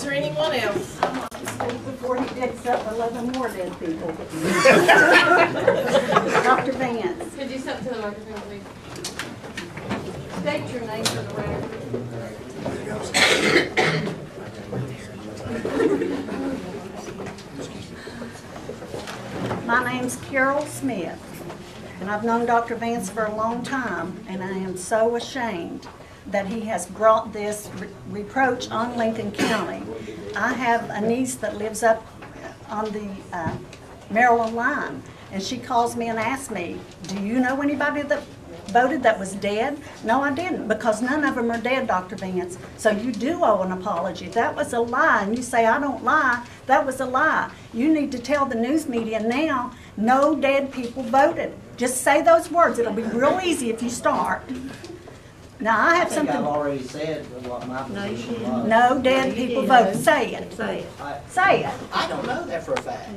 there anyone else? I want to speak before he digs up 11 more dead people. Dr. Vance. Could you step to the microphone, please? State your name for the record. My name's Carol Smith, and I've known Dr. Vance for a long time, and I am so ashamed that he has brought this reproach on Lincoln County. I have a niece that lives up on the Maryland line, and she calls me and asks me, do you know anybody that voted that was dead? No, I didn't, because none of them are dead, Dr. Vance. So you do owe an apology. That was a lie, and you say, I don't lie. That was a lie. You need to tell the news media now, no dead people voted. Just say those words. It'll be real easy if you start. Now, I have something. I've already said what my position was. No dead people voted. Say it. Say it. Say it. I don't know that for a fact.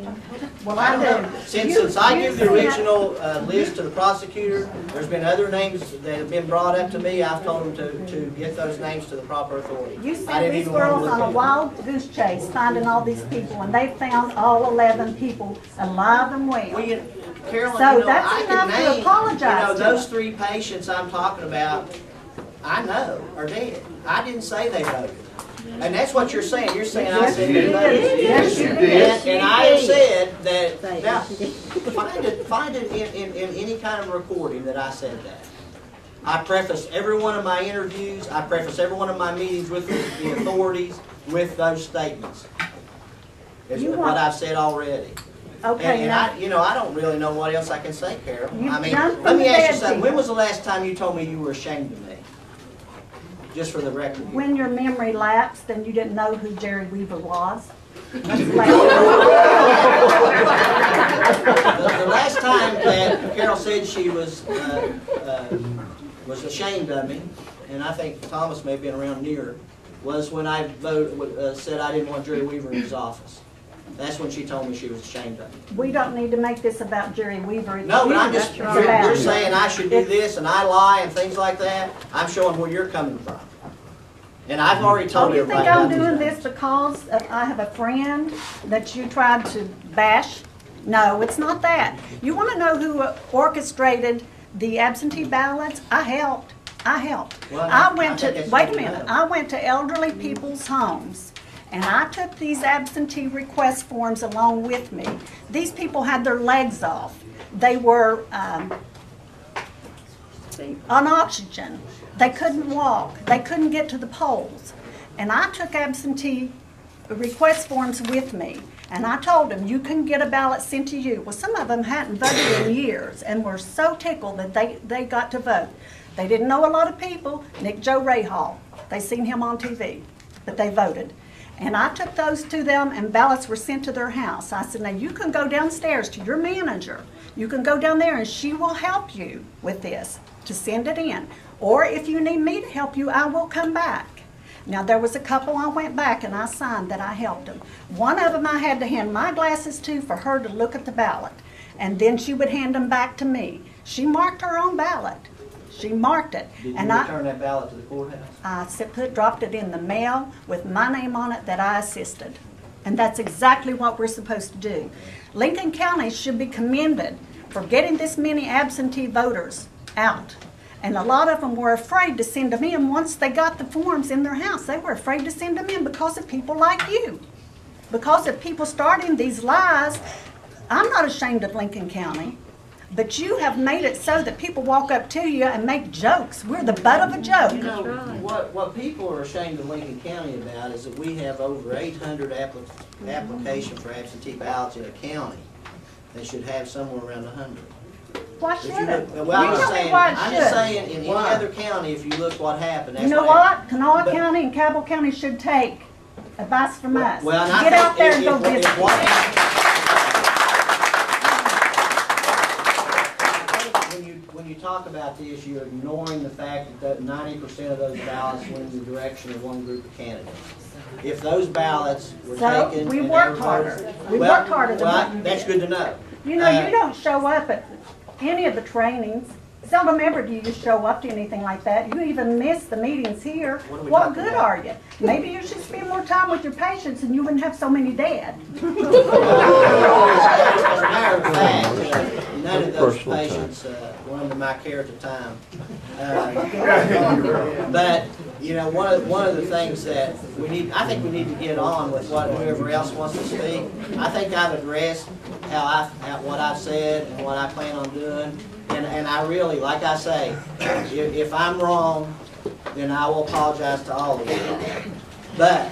Well, I do. Since I gave the original list to the prosecutor, there's been other names that have been brought up to me. I've told them to get those names to the proper authority. You sent these girls on a wild goose chase finding all these people, and they found all 11 people alive and well. Well, Carolyn, So that's I enough can to name, apologize to those them. 3 patients I'm talking about, I know are dead. I didn't say they voted. And that's what you're saying. You're saying I said they voted. Yes, you did. And I have said that, now, find it in any kind of recording that I said that. I preface every one of my interviews, I preface every one of my meetings with the authorities with those statements. Is what I've said already. Okay, And I don't really know what else I can say, Carol. You've I mean, done let me some ask you bad something. When things. was the last time you told me you were ashamed of me? Just for the record. When your memory lapsed and you didn't know who Jerry Weaver was. The last time that Carol said she was ashamed of me, and I think Thomas may have been around near, was when I said I didn't want Jerry Weaver in his office. That's when she told me she was ashamed of me. We don't need to make this about Jerry Weaver. No, but I'm just, you're saying saying I should do this and I lie and things like that. I'm showing where you're coming from. And I've already told you think everybody. I'm about doing these this because I have a friend that you tried to bash? No, it's not that. You want to know who orchestrated the absentee ballots? I helped. Well, I went to, think wait a that's minute, what I went to elderly people's homes. And I took these absentee request forms along with me. These people had their legs off. They were on oxygen. They couldn't walk. They couldn't get to the polls. And I took absentee request forms with me. And I told them, you can get a ballot sent to you. Well, some of them hadn't voted in years and were so tickled that they got to vote. They didn't know a lot of people. Nick Joe Rahal. They seen him on TV, but they voted. And I took those to them, and ballots were sent to their house. I said, now you can go downstairs to your manager. You can go down there, and she will help you with this to send it in. Or if you need me to help you, I will come back. Now, there was a couple I went back, and I signed that I helped them. One of them I had to hand my glasses to for her to look at the ballot. And then she would hand them back to me. She marked her own ballot. She marked it. Did you and return that ballot to the courthouse? I dropped it in the mail with my name on it that I assisted. And that's exactly what we're supposed to do. Lincoln County should be commended for getting this many absentee voters out. And a lot of them were afraid to send them in once they got the forms in their house. They were afraid to send them in because of people like you. Because of people starting these lies. I'm not ashamed of Lincoln County. But you have made it so that people walk up to you and make jokes. We're the butt of a joke. You know, what people are ashamed of Lincoln County about is that we have over 800 applications for absentee ballots in a county that should have somewhere around 100. Why should it? Well, I'm just saying, in any other county, if you look what happened. You know what? Kanawha County and Cabell County should take advice from us. Well, get out there and go visit. When you talk about this, you're ignoring the fact that 90% of those ballots went in the direction of one group of candidates. If those ballots were taken, we worked harder. We worked harder than what you did. That's good to know. You know, you don't show up at any of the trainings. Seldom ever do you show up to anything like that. You even miss the meetings here. What are we What talking good about? are you? Maybe you should spend more time with your patients and you wouldn't have so many dead. As a matter of fact, none of those patients were under my care at the time. But you know, one of the things that I think we need to get on with whoever else wants to speak. I think I've addressed what I've said and what I plan on doing, and I really, like I say, if I'm wrong, then I will apologize to all of you. But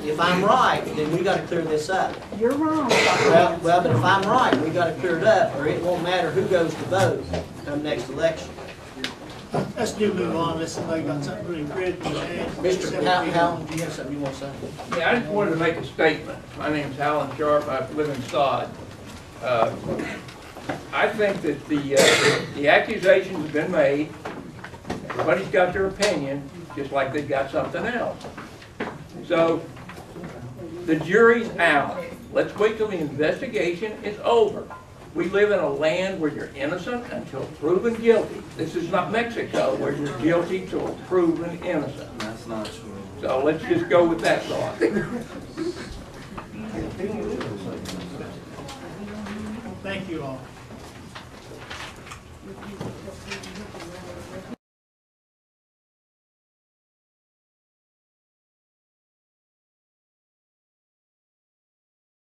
if I'm right, then we got to clear this up. You're wrong. Well, but if I'm right, we got to clear it up, or it won't matter who goes to vote come next election. Let's do move on, unless somebody got something really critical to add. Mr. Hal, do you have something you want to say? Yeah, I just wanted to make a statement. My name's Alan Sharp. I live in Sod. I think that the accusations have been made. Everybody's got their opinion, just like they've got something else. So the jury's out. Let's wait till the investigation is over. We live in a land where you're innocent until proven guilty. This is not Mexico where you're guilty till proven innocent. That's not true. So let's just go with that thought. Thank you all.